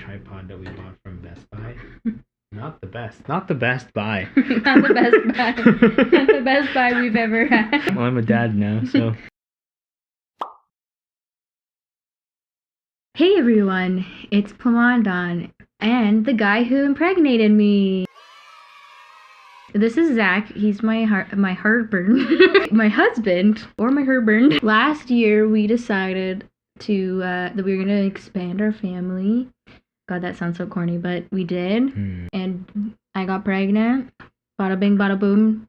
tripod that we bought from Best Buy. Not the best. Not the best buy. Not the best buy. Not the best buy we've ever had. Well, I'm a dad now, so. Hey everyone, it's Plam and the guy who impregnated me. This is Zach. He's my husband. My husband, or my husband. Last year we decided to that we were gonna expand our family. God, that sounds so corny, but we did. And I got pregnant. Bada bing, bada boom.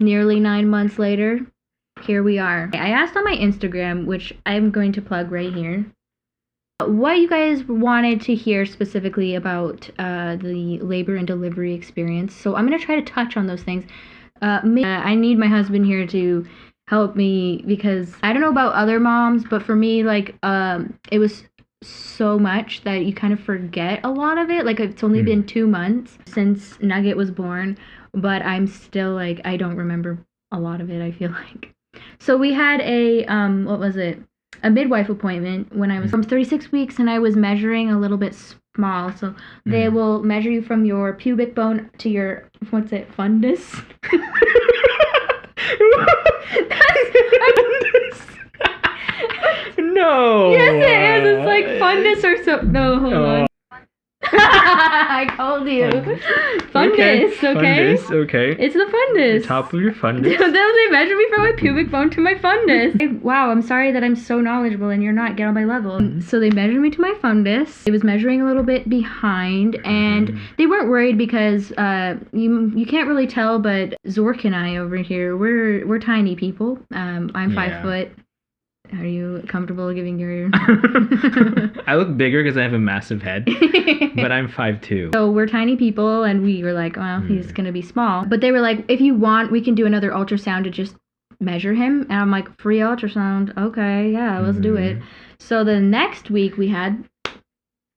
Nearly 9 months later, here we are. I asked on my Instagram, which I'm going to plug right here, what you guys wanted to hear specifically about the labor and delivery experience. So I'm going to try to touch on those things. I need my husband here to help me because I don't know about other moms, but for me, like, it was so much that you kind of forget a lot of it. Like, it's only been 2 months since Nugget was born, but I'm still, like, I don't remember a lot of it, I feel like. So we had a, a midwife appointment when I was from 36 weeks, and I was measuring a little bit small. So they will measure you from your pubic bone to your, fundus? No. Yes, it is. It's like fundus or so. No, hold on. I called you. Fundus, okay? Fundus, okay. It's the fundus. The top of your fundus. They measure me from my pubic bone to my fundus. Wow, I'm sorry that I'm so knowledgeable and you're not. Get on my level. So they measured me to my fundus. It was measuring a little bit behind, and they weren't worried because you can't really tell, but Zork and I over here, we're tiny people. I'm 5 foot. Are you comfortable giving your... I look bigger because I have a massive head, but I'm 5'2". So we're tiny people, and we were like, well, he's going to be small. But they were like, if you want, we can do another ultrasound to just measure him. And I'm like, free ultrasound? Okay, yeah, let's do it. So the next week we had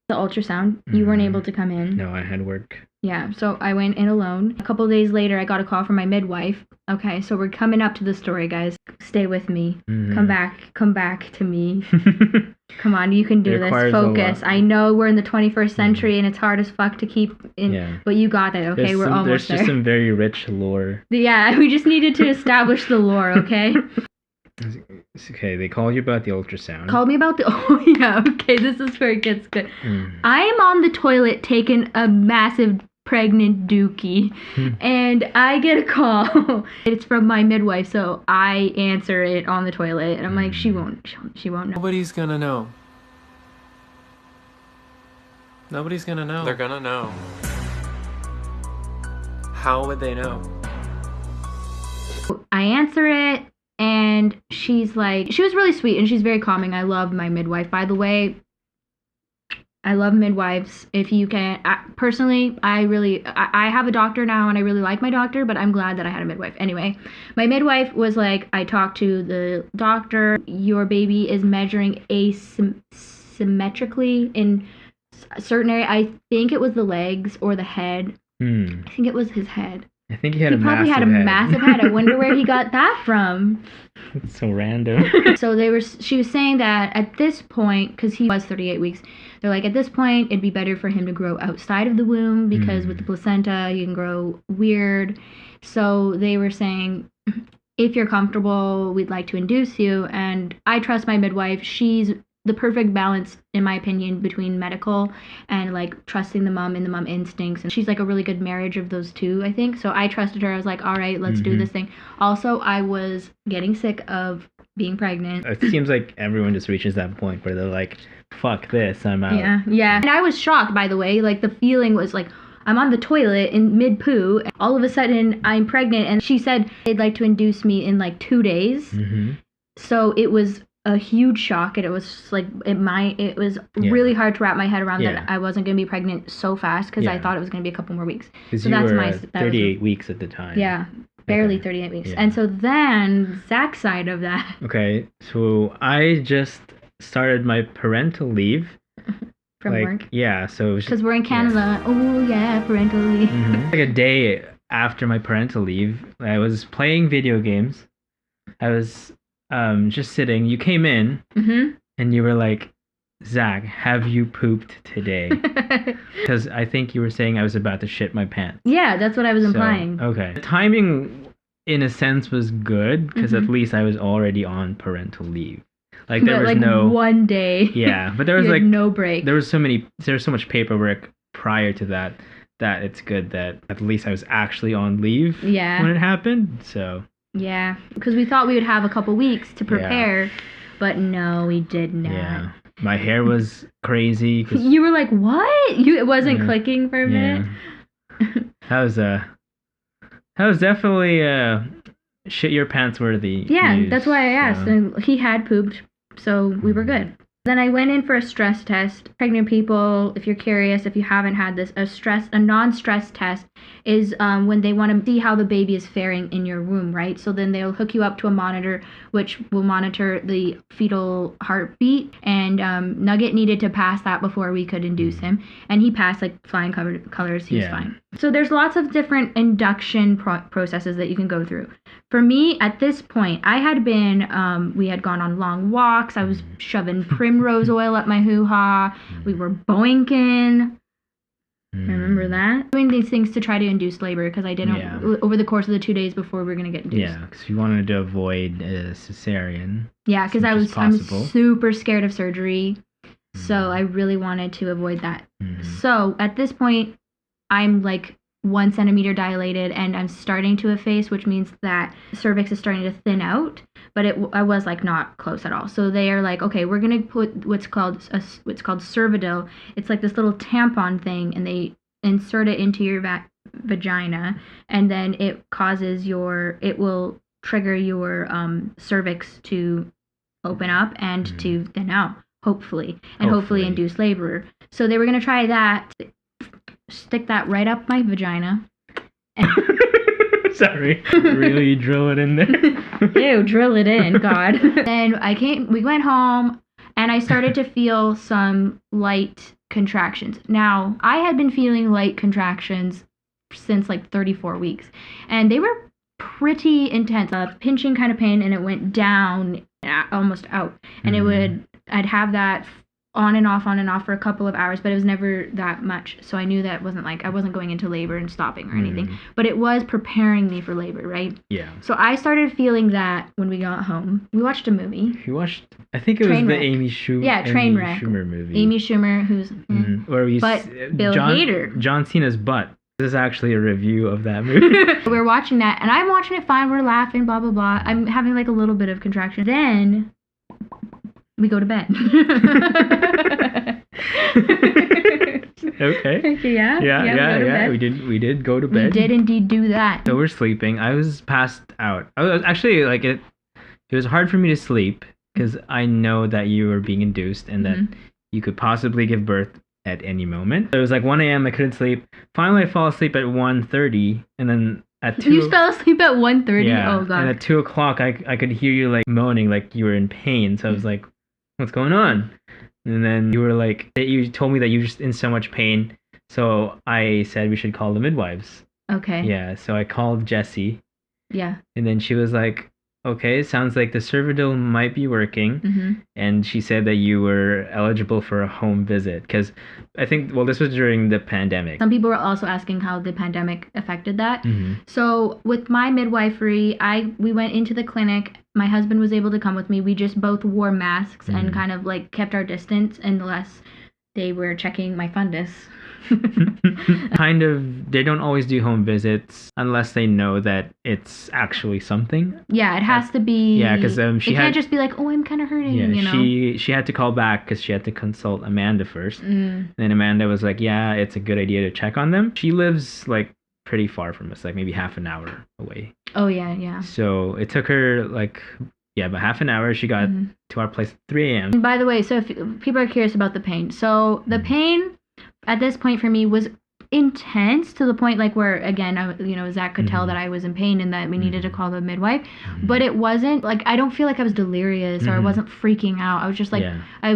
the ultrasound. You weren't able to come in. No, I had work. Yeah, so I went in alone. A couple of days later, I got a call from my midwife. Okay, so we're coming up to the story, guys. Stay with me. Come back to me. Come on, you can do this. Focus. I know we're in the 21st century and it's hard as fuck to keep in, but you got it, okay? We're almost there. There's just some very rich lore. Yeah, we just needed to establish the lore, okay? Okay, they called you about the ultrasound. Called me about the... Oh, yeah, okay, this is where it gets good. I am on the toilet taking a massive pregnant dookie, and I get a call. It's from my midwife, so I answer it on the toilet, and I'm like, she won't know. Nobody's gonna know. Nobody's gonna know. They're gonna know. How would they know? I answer it, and she's like, she was really sweet, and she's very calming. I love my midwife, by the way. I love midwives. If you can, personally, I have a doctor now, and I really like my doctor, but I'm glad that I had a midwife. Anyway, my midwife was like, I talked to the doctor. Your baby is measuring asymmetrically in a certain area. I think it was the legs or the head. I think it was his head. I think he probably had a massive head. I wonder where he got that from. It's so random. So she was saying that at this point, because he was 38 weeks, they're like, at this point, it'd be better for him to grow outside of the womb because with the placenta, you can grow weird. So they were saying, if you're comfortable, we'd like to induce you. And I trust my midwife. She's the perfect balance, in my opinion, between medical and like trusting the mom and the mom instincts, and she's like a really good marriage of those two, I think. So I trusted her. I was like, all right, let's do this thing. Also, I was getting sick of being pregnant. It seems like everyone just reaches that point where they're like, fuck this, I'm out. Yeah. And I was shocked, by the way. Like, the feeling was like, I'm on the toilet in mid-poo, and all of a sudden I'm pregnant, and she said they'd like to induce me in like 2 days. So it was a huge shock, and it was like it was really hard to wrap my head around that I wasn't going to be pregnant so fast, because I thought it was going to be a couple more weeks. So you were 38 weeks at the time. Yeah, barely 38 weeks. And so then Zach's side of that. Okay, so I just started my parental leave. From work? Yeah, so... Because we're in Canada. Oh, yeah, parental leave. Like a day after my parental leave, I was playing video games. I was just sitting. You came in, and you were like, Zach, have you pooped today? Because I think you were saying I was about to shit my pants. Yeah, that's what I was So, implying. okay. The timing, in a sense, was good because at least I was already on parental leave. Like there But, was like, no one day. Yeah, but there was you had like no break. there was so much paperwork prior to that it's good that at least I was actually on leave Yeah. when it happened. So Yeah, because we thought we would have a couple weeks to prepare, but no, we did not. yeah, my hair was crazy. 'Cause, You were like, "What?" It wasn't clicking for a minute. That was definitely shit your pants worthy. Yeah, news, that's why I asked. so. And he had pooped, so we were good. Then I went in for a stress test. Pregnant people, if you're curious, if you haven't had this, a non-stress test is when they want to see how the baby is faring in your womb, right? So then they'll hook you up to a monitor, which will monitor the fetal heartbeat. And Nugget needed to pass that before we could induce him, and he passed like flying colors. He was fine. So there's lots of different induction processes that you can go through. For me, at this point, I had been, we had gone on long walks. I was shoving primrose oil up my hoo-ha. We were boinking. Remember that? Doing these things to try to induce labor because I didn't, over the course of the 2 days before we were going to get induced. Yeah, because you wanted to avoid a cesarean. Yeah, because I'm super scared of surgery. So I really wanted to avoid that. So at this point, I'm like 1 centimeter dilated and I'm starting to efface, which means that cervix is starting to thin out, but I was like not close at all. So they are like, okay, we're going to put what's called Cervidil. It's like this little tampon thing, and they insert it into your vagina, and then it will trigger your cervix to open up and to thin out, hopefully induce labor. So they were going to try that. Stick that right up my vagina. And Sorry. Really drill it in there. Ew, drill it in, God. Then we went home, and I started to feel some light contractions. Now, I had been feeling light contractions since like 34 weeks, and they were pretty intense. A pinching kind of pain, and it went down almost out. And I'd have that on and off for a couple of hours, but it was never that much. So I knew that I wasn't going into labor and stopping or anything, but it was preparing me for labor, right? Yeah. So I started feeling that when we got home. We watched a movie. I think it was the Amy Trainwreck. Schumer movie. Amy Schumer, who's... Bill Hader. John Cena's butt. This is actually a review of that movie. We're watching that, and I'm watching it fine. We're laughing, blah, blah, blah. I'm having like a little bit of contraction. Then... we go to bed. Okay. Yeah. We did go to bed. We did indeed do that. So we're sleeping. I was passed out. I was actually like it was hard for me to sleep because I know that you were being induced and that you could possibly give birth at any moment. It was like 1 a.m. I couldn't sleep. Finally, I fall asleep at 1:30, and then at 2. You fell asleep at 1:30? Yeah. Oh, God. And at 2 o'clock, I could hear you like moaning, like you were in pain. So I was like, what's going on? And then you were like, you told me that you were just in so much pain. So I said we should call the midwives. Okay. Yeah. So I called Jessie. Yeah. And then she was like, okay, sounds like the Cervidil might be working. And she said that you were eligible for a home visit. Because I think, this was during the pandemic. Some people were also asking how the pandemic affected that. So with my midwifery, we went into the clinic. My husband was able to come with me. We just both wore masks and kind of like kept our distance unless they were checking my fundus. They don't always do home visits unless they know that it's actually something. Yeah, it has to be. Yeah, because she can't just be like, oh, I'm kind of hurting. Yeah, she had to call back because she had to consult Amanda first. Then Amanda was like, yeah, it's a good idea to check on them. She lives like pretty far from us, like maybe half an hour away. Oh yeah. So it took her about half an hour. She got to our place at 3 a.m. And by the way, so if people are curious about the pain, so the pain at this point for me was intense to the point like where again Zach could tell that I was in pain and that we needed to call the midwife, but it wasn't like I don't feel like I was delirious or I wasn't freaking out. I was just like I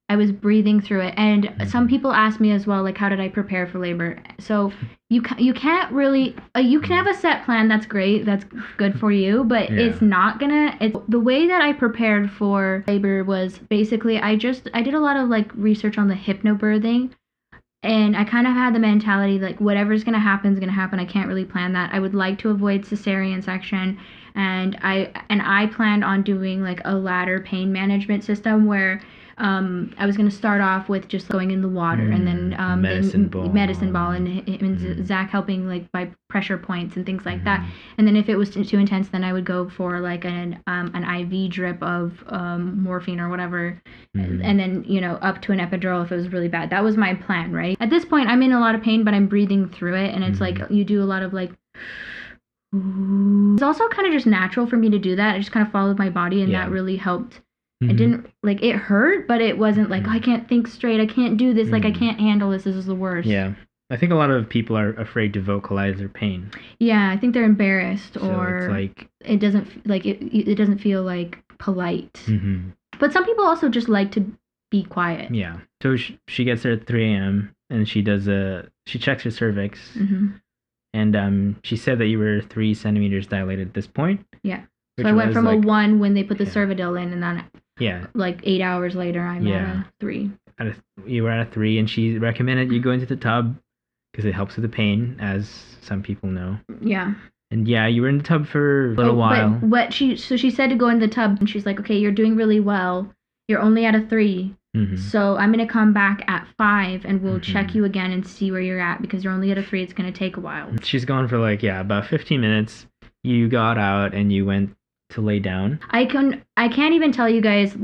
I was breathing through it. And Mm-hmm. some people ask me as well, like, how did I prepare for labor? So you can't really, you can have a set plan. That's great. That's good for you. But Yeah. it's not gonna, the way that I prepared for labor was basically, I did a lot of like research on the hypnobirthing. And I kind of had the mentality like whatever's gonna happen is gonna happen. I can't really plan that. I would like to avoid cesarean section, and I planned on doing like a ladder pain management system where I was gonna start off with just going in the water, and then medicine ball, and him and Zach helping like by pressure points and things like that. Mm-hmm. And then if it was too intense, then I would go for like an IV drip of morphine or whatever, Mm-hmm. and then up to an epidural if it was really bad. That was my plan, right? At this point, I'm in a lot of pain, but I'm breathing through it, and it's Mm-hmm. like you do a lot of like. It's also kind of just natural for me to do that. I just kind of followed my body, and Yeah. that really helped. Mm-hmm. It didn't like it hurt, but it wasn't like I can't think straight. I can't do this. Like I can't handle this. This is the worst. Yeah. I think a lot of people are afraid to vocalize their pain. Yeah, I think they're embarrassed, So or it's like it doesn't like it doesn't feel like polite. Mm-hmm. But some people also just like to be quiet. Yeah. So she gets there at 3 a.m. and she checks your cervix. Mm-hmm. And she said that you were 3 centimeters dilated at this point. Yeah. which So I went was from a like- 1 when they put the Yeah. Cervidil in, and then Yeah. like 8 hours later I'm at a 3. You were at a 3, and she recommended you go into the tub because it helps with the pain, as some people know. Yeah. And yeah, you were in the tub for a little while. But she said to go in the tub, and she's like, okay, you're doing really well. You're only at a 3. Mm-hmm. So I'm going to come back at 5 and we'll Mhm. check you again and see where you're at, because you're only at a 3. It's going to take a while. She's gone for about 15 minutes. You got out and you went to lay down. I can't even tell you guys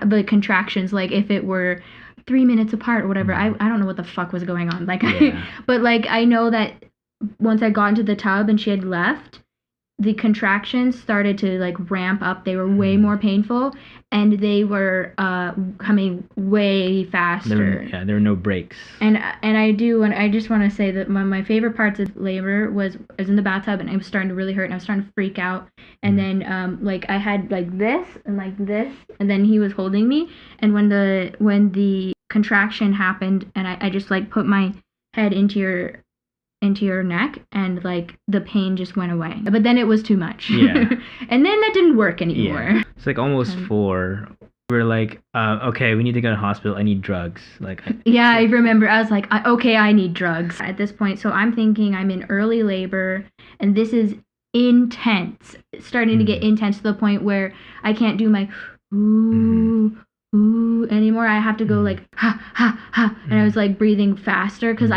the contractions, like if it were 3 minutes apart or whatever. I don't know what the fuck was going on. Like, Yeah. but like I know that once I got into the tub and she had left, the contractions started to like ramp up. They were way more painful, and they were coming way faster. There were no breaks. And I just want to say that one of my favorite parts of labor was I was in the bathtub and I was starting to really hurt and I was starting to freak out. And then like I had like this, and then he was holding me. And when the contraction happened, and I just like put my head into your neck, and like the pain just went away. But then it was too much. Yeah. And then that didn't work anymore. Yeah. It's like almost 4. We're like, okay, we need to go to the hospital. I need drugs. Like, Yeah, I remember. I was like, okay, I need drugs at this point. So I'm thinking I'm in early labor, and this is intense. It's starting to get intense to the point where I can't do my ooh anymore. I have to go like ha ha ha, and I was like breathing faster because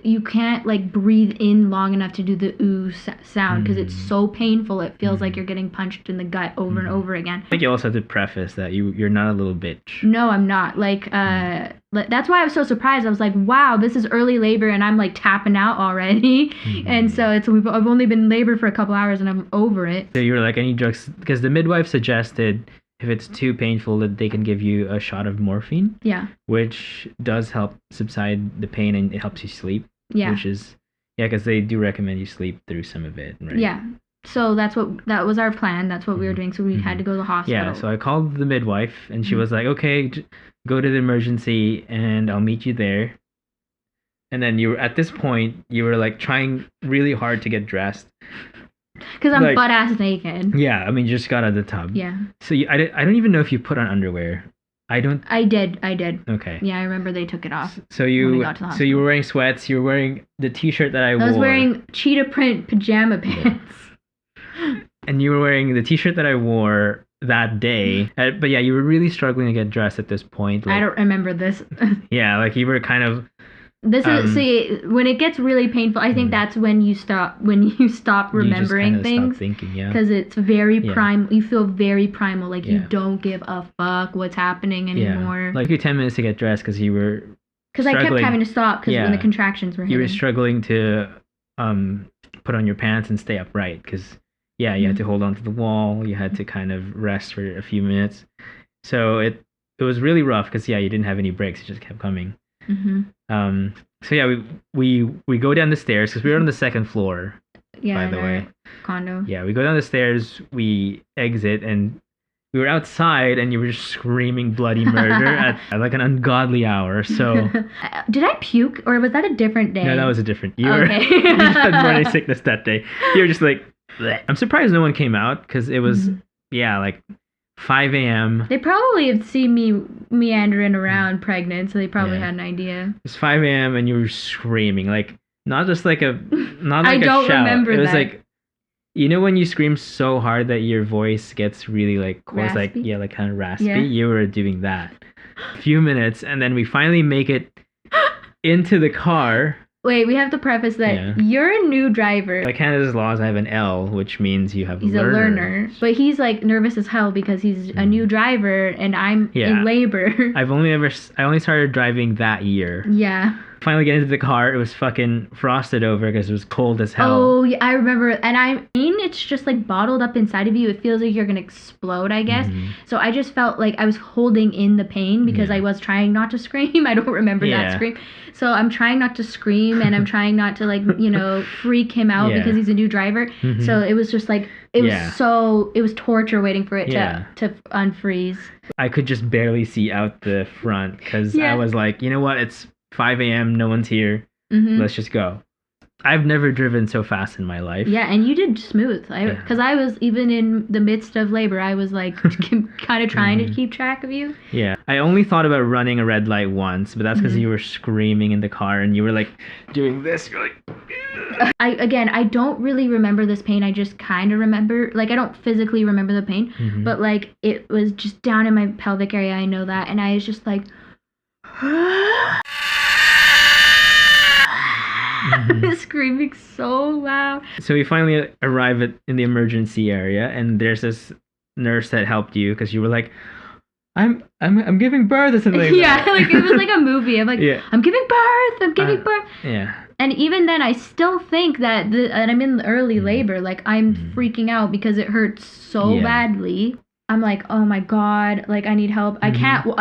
you can't like breathe in long enough to do the ooh sound because it's so painful. It feels like you're getting punched in the gut over and over again. I think you also have to preface that you're not a little bitch. No, I'm not. Like that's why I was so surprised. I was like, wow, this is early labor and I'm like tapping out already. And so I've only been in labor for a couple hours and I'm over it. So you were like, I need drugs, because the midwife suggested if it's too painful that they can give you a shot of morphine. Yeah. Which does help subside the pain, and it helps you sleep. Yeah. Which is, because they do recommend you sleep through some of it, right? Yeah. So that was our plan. That's what we were doing. So we had to go to the hospital. Yeah. So I called the midwife, and she was like, okay, go to the emergency and I'll meet you there. And then at this point, you were like trying really hard to get dressed. Because I'm butt ass naked. Yeah, I mean, you just got out of the tub. Yeah. So I don't even know if you put on underwear. I did. Okay. Yeah, I remember they took it off. So you were wearing sweats. You were wearing the t-shirt that I wore. I was wearing cheetah print pajama pants. And you were wearing the t-shirt that I wore that day. But yeah, you were really struggling to get dressed at this point. I don't remember this. Yeah, like you were kind of. This is when it gets really painful. I think that's when you stop remembering things. Stop thinking, yeah. Because it's very primal. You feel very primal, like you don't give a fuck what's happening anymore. Yeah. Like you 10 minutes to get dressed because you were. Because I kept having to stop because when the contractions were hitting. You were struggling to put on your pants and stay upright because you had to hold on to the wall. You had to kind of rest for a few minutes. So it was really rough because you didn't have any breaks. It just kept coming. So yeah, we go down the stairs because we were on the second floor. Yeah, by the way, condo. Yeah, we go down the stairs. We exit, and we were outside and you were just screaming bloody murder at like an ungodly hour. So Did I puke or was that a different day? no, that was a different. You Okay. you had morning sickness that day. You were just like, bleh. I'm surprised no one came out because it was like 5 a.m. They probably had seen me meandering around pregnant, so they probably had an idea. It's 5 a.m. and you were screaming like not just like a not like I don't a shout. remember It was that. like, you know when you scream so hard that your voice gets really like coarse, like Raspy? like kind of raspy. Yeah. You were doing that. A few minutes, and then we finally make it into the car. Wait, we have to preface that you're a new driver. By Canada's laws, I have an L, which means you have He's a learner. But he's like nervous as hell because he's a new driver and I'm in labor. I only started driving that year. Yeah. Finally get into the car, it was fucking frosted over because it was cold as hell. Oh, yeah, I remember. And I mean, it's just like bottled up inside of you. It feels like you're going to explode, I guess. So I just felt like I was holding in the pain because I was trying not to scream. I don't remember that scream. So I'm trying not to scream and I'm trying not to like, freak him out because he's a new driver. So it was just like, it was torture waiting for it to unfreeze. I could just barely see out the front because I was like, you know what? It's 5 a.m. No one's here. Let's just go. I've never driven so fast in my life. Yeah, and you did smooth. Because I was even in the midst of labor. I was like kind of trying to keep track of you. Yeah, I only thought about running a red light once, but that's because you were screaming in the car and you were like doing this. You're like. I don't really remember this pain. I just kind of remember, like I don't physically remember the pain, but like it was just down in my pelvic area. I know that, and I was just like. Screaming so loud. So we finally arrive in the emergency area, and there's this nurse that helped you because you were like, I'm giving birth or something like that. Yeah, like it was like a movie. I'm like, I'm giving birth. Yeah. And even then, I still think that and I'm in early labor. Like I'm freaking out because it hurts so badly. I'm like, oh my God, like I need help. I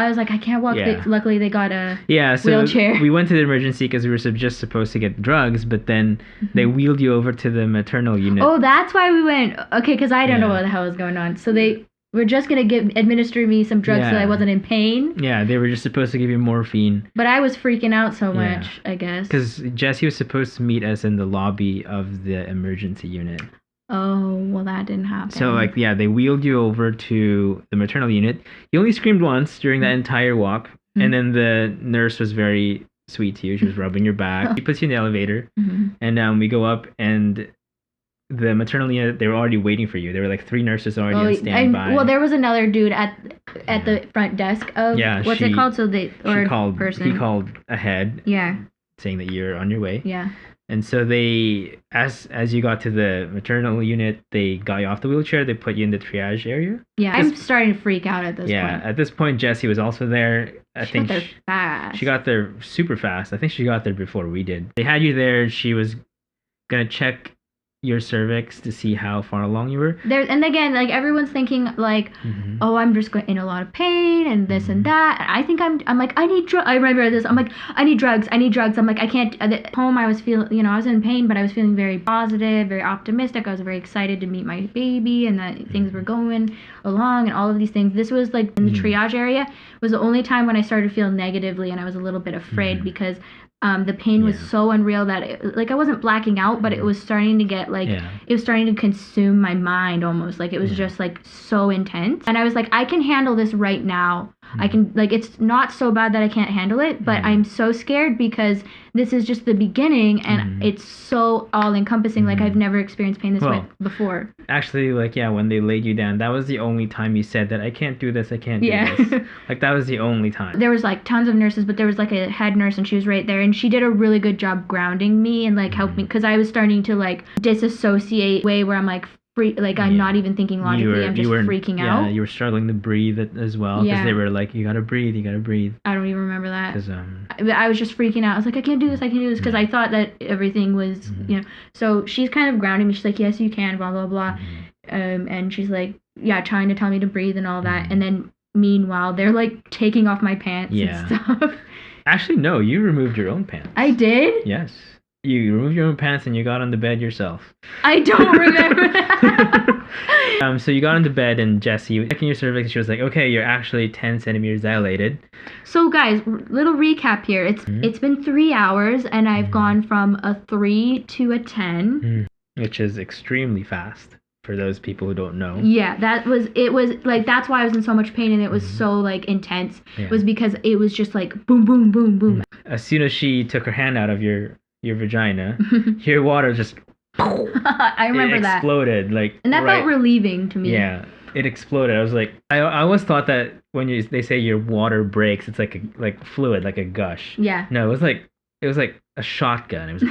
was like, I can't walk. Luckily, they got a wheelchair. We went to the emergency because we were just supposed to get drugs, but then they wheeled you over to the maternal unit. Oh, that's why we went. Okay, because I don't know what the hell was going on. So they were just going to administer me some drugs so I wasn't in pain. Yeah, they were just supposed to give you morphine. But I was freaking out so much, I guess. Because Jesse was supposed to meet us in the lobby of the emergency unit. Oh, well, that didn't happen. So, like, they wheeled you over to the maternal unit. You only screamed once during that entire walk. And then the nurse was very sweet to you. She was rubbing your back. She puts you in the elevator. And we go up, and the maternal unit, they were already waiting for you. There were, like, 3 nurses already on standby. Well, there was another dude at the front desk of, what's it called? He called ahead. Yeah. Saying that you're on your way. Yeah. And so they, as you got to the maternal unit, they got you off the wheelchair. They put you in the triage area. Yeah, I'm starting to freak out at this point. Yeah, at this point, Jessie was also there. She got there fast. She got there super fast. I think she got there before we did. They had you there. She was going to check your cervix to see how far along you were. And again, like everyone's thinking like, oh, I'm just in a lot of pain and this and that. And I think I'm like, I need drugs. I remember this. I'm like, I need drugs. I'm like, I can't. At home, I was feeling, I was in pain, but I was feeling very positive, very optimistic. I was very excited to meet my baby and that things were going along and all of these things. This was like in the triage area was the only time when I started to feel negatively and I was a little bit afraid because the pain was so unreal that I wasn't blacking out, but it was starting to get it was starting to consume my mind almost. Like it was just like so intense. And I was like, I can handle this right now. I can, it's not so bad that I can't handle it, but I'm so scared because this is just the beginning and it's so all encompassing. Like I've never experienced pain this way before. Actually, when they laid you down, that was the only time you said that I can't do this, I can't do this. Like that was the only time. There was tons of nurses, but there was a head nurse and she was right there and she did a really good job grounding me and help me because I was starting to disassociate way where I'm I'm not even thinking logically. I'm just freaking out. Yeah, you were struggling to breathe as well because they were like, you gotta breathe. I don't even remember that. I was just freaking out. I was like, I can't do this because I thought that everything was, So she's kind of grounding me. She's like, yes, you can, blah, blah, blah. And she's like, trying to tell me to breathe and all that. And then meanwhile, they're taking off my pants and stuff. Actually, no, you removed your own pants. I did? Yes. You removed your own pants and you got on the bed yourself. I don't remember that. So you got into bed and Jessie, checking your cervix, she was like, okay, you're actually 10 centimeters dilated. So guys, little recap here. It's been 3 hours and I've gone from a 3 to a 10. Which is extremely fast for those people who don't know. Yeah, it was like, that's why I was in so much pain and it was so like intense. Yeah. Was because it was just like boom, boom, boom, boom. As soon as she took her hand out of your vagina, your water just I remember it that. exploded, like, and that felt relieving to me. Yeah, it exploded. I was like, I always thought that when they say your water breaks, it's like fluid, like a gush. Yeah. No, it was like a shotgun. It was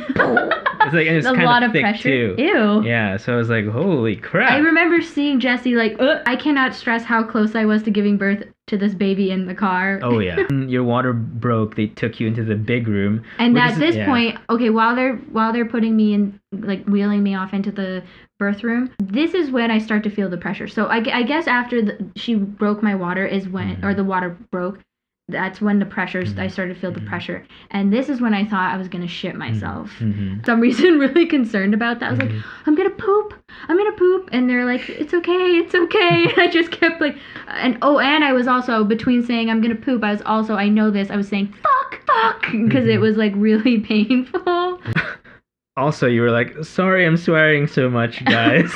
it's like, and it was a kind lot of of thick pressure. too. Ew. Yeah, so I was like, holy crap. I remember seeing Jessie like, I cannot stress how close I was to giving birth to this baby in the car. Oh yeah. When your water broke, they took you into the big room. And at this point, okay, while they're putting me in, like wheeling me off into the birth room, this is when I start to feel the pressure. So I guess after she broke my water is when, or the water broke, that's when the pressures, I started to feel the pressure. And this is when I thought I was going to shit myself. For some reason, really concerned about that. I was like, I'm going to poop. And they're like, it's okay. And I just kept like, and I was also, between saying I'm going to poop, I know this, I was saying, fuck, because it was like really painful. Also, you were like, sorry, I'm swearing so much, guys.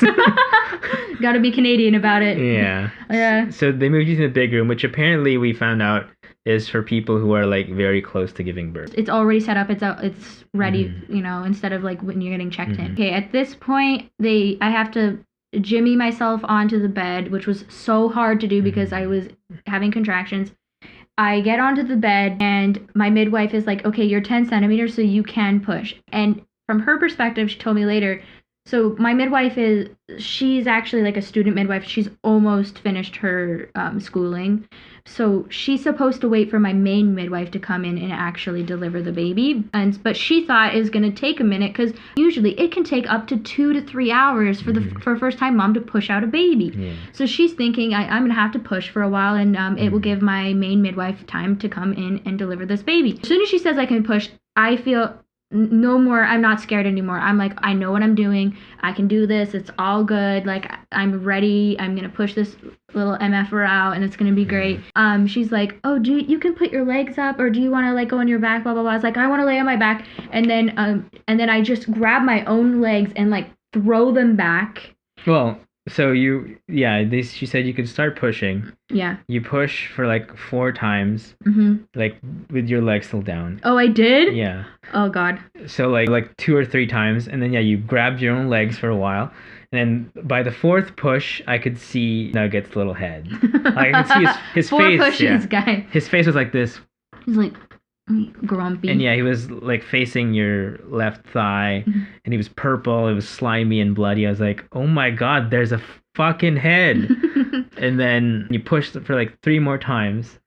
Gotta be Canadian about it. Yeah. Yeah. So they moved you to the big room, which apparently we found out is for people who are like very close to giving birth. It's already set up. It's ready, instead of like when you're getting checked in. Okay, at this point, I have to jimmy myself onto the bed, which was so hard to do because I was having contractions. I get onto the bed and my midwife is like, okay, you're 10 centimeters, so you can push. And from her perspective, she told me later, so my midwife she's actually like a student midwife. She's almost finished her schooling. So she's supposed to wait for my main midwife to come in and actually deliver the baby. But she thought it was going to take a minute because usually it can take up to 2 to 3 hours for a first-time mom to push out a baby. Yeah. So she's thinking, I'm going to have to push for a while and it will give my main midwife time to come in and deliver this baby. As soon as she says I can push, I feel no more, I'm not scared anymore. I'm like, I know what I'm doing. I can do this. It's all good. Like, I'm ready. I'm going to push this little MFer out and it's going to be great. She's like, oh, you can put your legs up or do you want to like go on your back, blah, blah, blah. I was like, I want to lay on my back. And then I just grab my own legs and like throw them back. Well, so she said you could start pushing. Yeah. You push for like 4 times, like with your legs still down. Oh, I did? Yeah. Oh, God. So like 2 or 3 times, and then you grabbed your own legs for a while, and then by the 4th push, I could see Nugget's little head. Like, I could see his 4 face. pushes, guy. His face was like this. He's like grumpy. And he was like facing your left thigh, and he was purple. It was slimy and bloody. I was like, oh my God, there's a fucking head. And then you pushed for like 3 more times,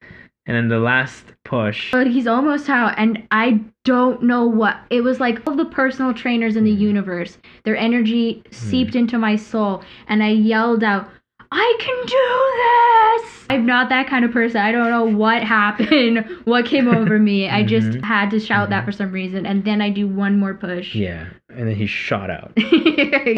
and then the last push. But he's almost out, and I don't know what it was like. All the personal trainers in the universe, their energy seeped into my soul, and I yelled out, I can do this! I'm not that kind of person. I don't know what happened, what came over me. I just had to shout that for some reason, and then I do 1 more push. Yeah, and then he shot out.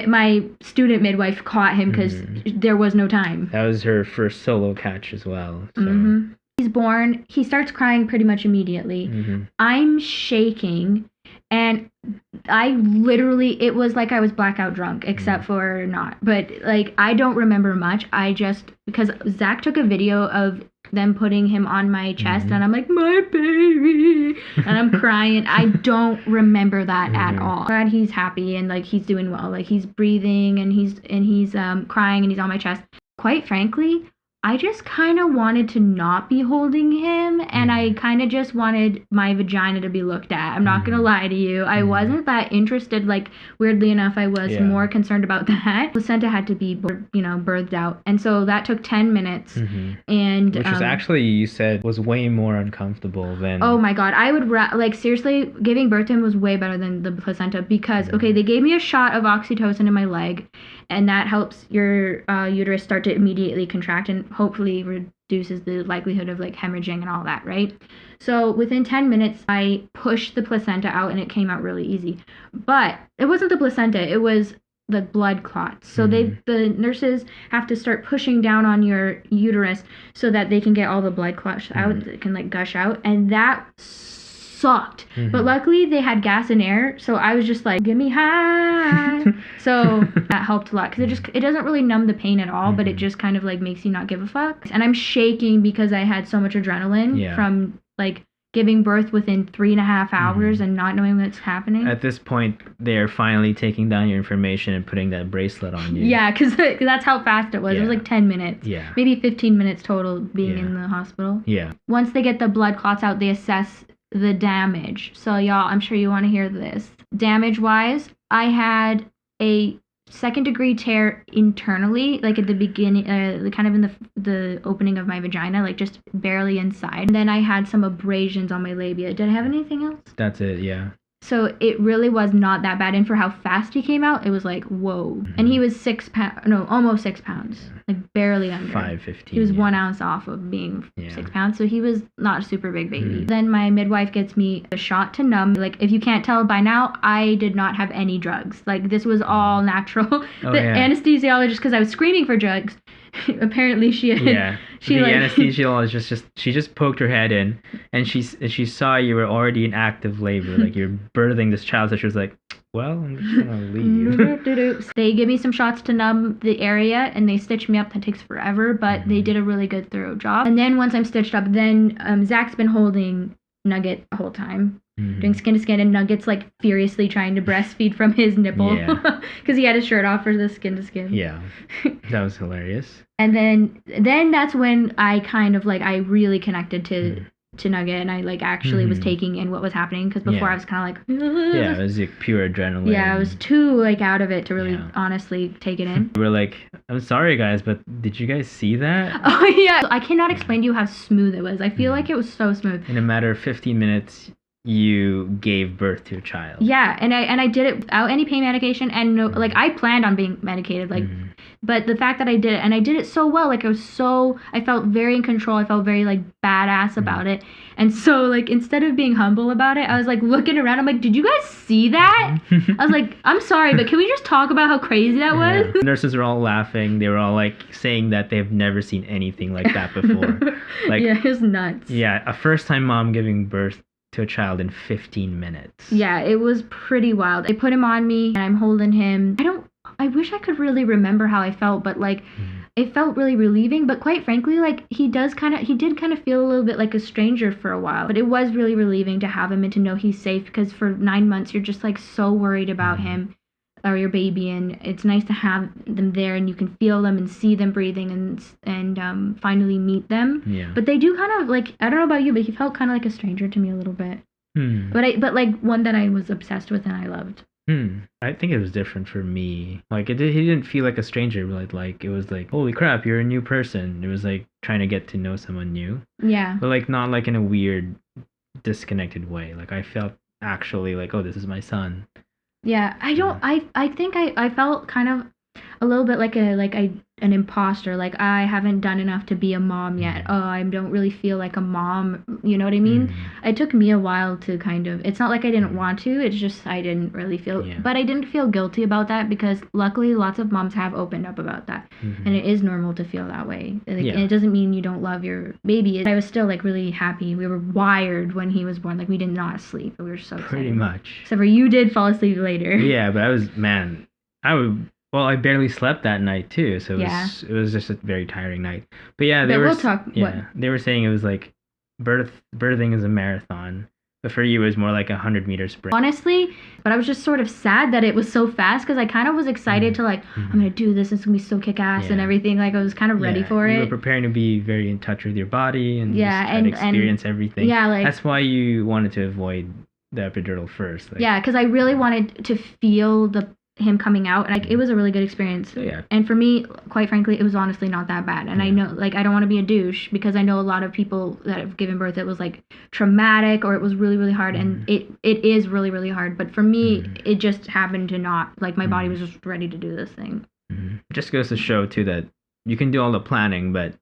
My student midwife caught him because there was no time. That was her first solo catch as well. So. He's born. He starts crying pretty much immediately. I'm shaking. And I literally, it was like I was blackout drunk, except for not. But like, I don't remember much. Because Zach took a video of them putting him on my chest, and I'm like, my baby, and I'm crying. I don't remember that at all. Glad he's happy and like he's doing well. Like he's breathing and he's crying and he's on my chest. Quite frankly, I just kind of wanted to not be holding him, and I kind of just wanted my vagina to be looked at. I'm not going to lie to you. I wasn't that interested. Like, weirdly enough, I was more concerned about that. Placenta had to be, birthed out. And so that took 10 minutes. And which was actually, you said, was way more uncomfortable than... Oh my God. I would, seriously, giving birth to him was way better than the placenta because, okay, they gave me a shot of oxytocin in my leg. and that helps your uterus start to immediately contract and hopefully reduces the likelihood of like hemorrhaging and all that, right? So within 10 minutes, I pushed the placenta out and it came out really easy. But it wasn't the placenta, it was the blood clots. So the nurses have to start pushing down on your uterus so that they can get all the blood clots out, that can like gush out, and that sucked. But luckily they had gas and air, so I was just like, give me high. So that helped a lot, because it doesn't really numb the pain at all, but it just kind of like makes you not give a fuck. And I'm shaking because I had so much adrenaline from like giving birth within 3.5 hours and not knowing what's happening. At this point, they're finally taking down your information and putting that bracelet on you. Yeah, because that's how fast it was. Yeah. It was like 10 minutes. Yeah. Maybe 15 minutes total being in the hospital. Yeah. Once they get the blood clots out, they assess the damage. So y'all, I'm sure you want to hear this. Damage-wise, I had a second-degree tear internally, like at the beginning, kind of in the opening of my vagina, like just barely inside. And then I had some abrasions on my labia. Did I have anything else? That's it, yeah. So it really was not that bad. And for how fast he came out, it was like, whoa. And he was 6 pounds, no, almost 6 pounds, like barely under. 5'15". He was 1 ounce off of being 6 pounds. So he was not a super big baby. Then my midwife gets me a shot to numb. Like, if you can't tell by now, I did not have any drugs. Like, this was all natural. The anesthesiologist, because I was screaming for drugs, apparently she had, the anesthesiologist she just poked her head in, and she saw you were already in active labor, like you're birthing this child, so she was like, well, I'm just gonna leave. They give me some shots to numb the area and they stitch me up. That takes forever, but they did a really good thorough job. And then once I'm stitched up, then Zach's been holding Nugget the whole time, doing skin to skin, and Nugget's like furiously trying to breastfeed from his nipple because he had his shirt off for the skin to skin. Yeah, that was hilarious. And then that's when I kind of like, I really connected to Nugget, and I like actually was taking in what was happening, because before I was kind of like, it was like pure adrenaline. Yeah, I was too like out of it to really honestly take it in. We're like, I'm sorry guys, but did you guys see that? Oh yeah, I cannot explain to you how smooth it was. I feel like it was so smooth. In a matter of 15 minutes, you gave birth to a child. Yeah, and I did it without any pain medication, and no, like I planned on being medicated, like, but the fact that I did it, and I did it so well, like I felt very in control. I felt very like badass about it, and so like instead of being humble about it, I was like looking around. I'm like, did you guys see that? I was like, I'm sorry, but can we just talk about how crazy that was? The nurses were all laughing. They were all like saying that they've never seen anything like that before. Like, yeah, it was nuts. Yeah, a first-time mom giving birth to a child in 15 minutes. Yeah, it was pretty wild. They put him on me and I'm holding him. I wish I could really remember how I felt, but like it felt really relieving, but quite frankly, like he did kind of feel a little bit like a stranger for a while, but it was really relieving to have him and to know he's safe, because for 9 months you're just like so worried about him or your baby, and it's nice to have them there and you can feel them and see them breathing and finally meet them. Yeah. But they do kind of like, I don't know about you, but he felt kind of like a stranger to me a little bit. But like one that I was obsessed with and I loved. I think it was different for me. Like he didn't feel like a stranger, but like it was like, holy crap, you're a new person. It was like trying to get to know someone new. Yeah. But like not like in a weird, disconnected way. Like I felt actually like, oh, this is my son. Yeah, I think I felt kind of a little bit like an imposter, like I haven't done enough to be a mom yet. Oh, I don't really feel like a mom, you know what I mean? It took me a while to kind of, it's not like I didn't want to, it's just I didn't really feel, but I didn't feel guilty about that, because luckily lots of moms have opened up about that, and it is normal to feel that way. Like, and it doesn't mean you don't love your baby. I was still like really happy. We were wired when he was born, like we did not sleep, we were so pretty excited. Much. Except for you did fall asleep later. Yeah, but I barely slept that night too, so it was just a very tiring night. But yeah, they were saying it was like birthing is a marathon, but for you it was more like 100-meter sprint. Honestly, but I was just sort of sad that it was so fast, because I kind of was excited to like, I'm gonna do this, it's gonna be so kick-ass and everything. Like I was kind of ready for it. You were preparing to be very in touch with your body and just try to experience everything. Yeah, like that's why you wanted to avoid the epidural first. Like, yeah, because I really wanted to feel him coming out, and like it was a really good experience. And for me, quite frankly, it was honestly not that bad. And I know, like, I don't want to be a douche, because I know a lot of people that have given birth, it was like traumatic or it was really, really hard, and it is really, really hard. But for me, it just happened to not, like, my body was just ready to do this thing. Just goes to show too that you can do all the planning, but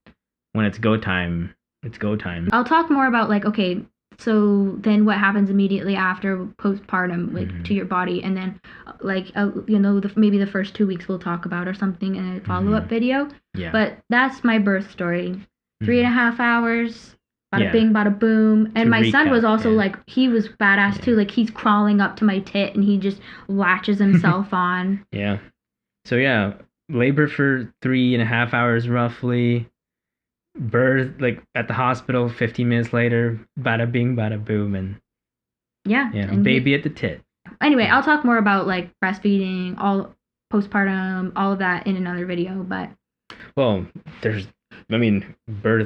when it's go time, it's go time. I'll talk more about like, okay, so then what happens immediately after postpartum, like to your body, and then like maybe the first 2 weeks we'll talk about or something in a follow-up video. Yeah. But that's my birth story. 3.5 hours, bada bing, bada boom. And my son was also like, he was badass too. Like he's crawling up to my tit and he just latches himself on. Yeah. So yeah, labor for 3.5 hours roughly. Birth like at the hospital 15 minutes later, bada bing, bada boom, and and baby at the tit. Anyway, I'll talk more about like breastfeeding, all postpartum, all of that in another video. But birth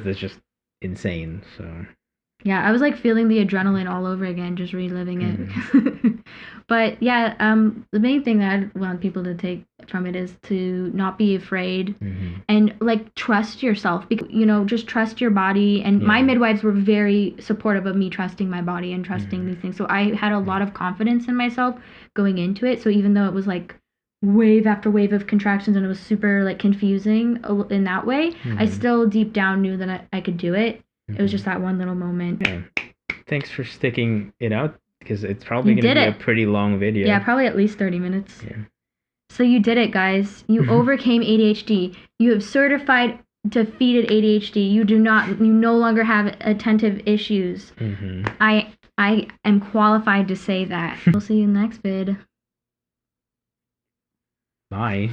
is just insane. So yeah, I was like feeling the adrenaline all over again, just reliving it. But yeah, the main thing that I want people to take from it is to not be afraid and like trust yourself. Because, just trust your body. And my midwives were very supportive of me trusting my body and trusting these things. So I had a lot of confidence in myself going into it. So even though it was like wave after wave of contractions and it was super like confusing in that way, I still deep down knew that I could do it. It was just that one little moment. Yeah. Thanks for sticking it out, because it's probably going to be a pretty long video. Yeah, probably at least 30 minutes. Yeah. So you did it, guys. You overcame ADHD. You have certified defeated ADHD. You no longer have attentive issues. I am qualified to say that. We'll see you in the next vid. Bye.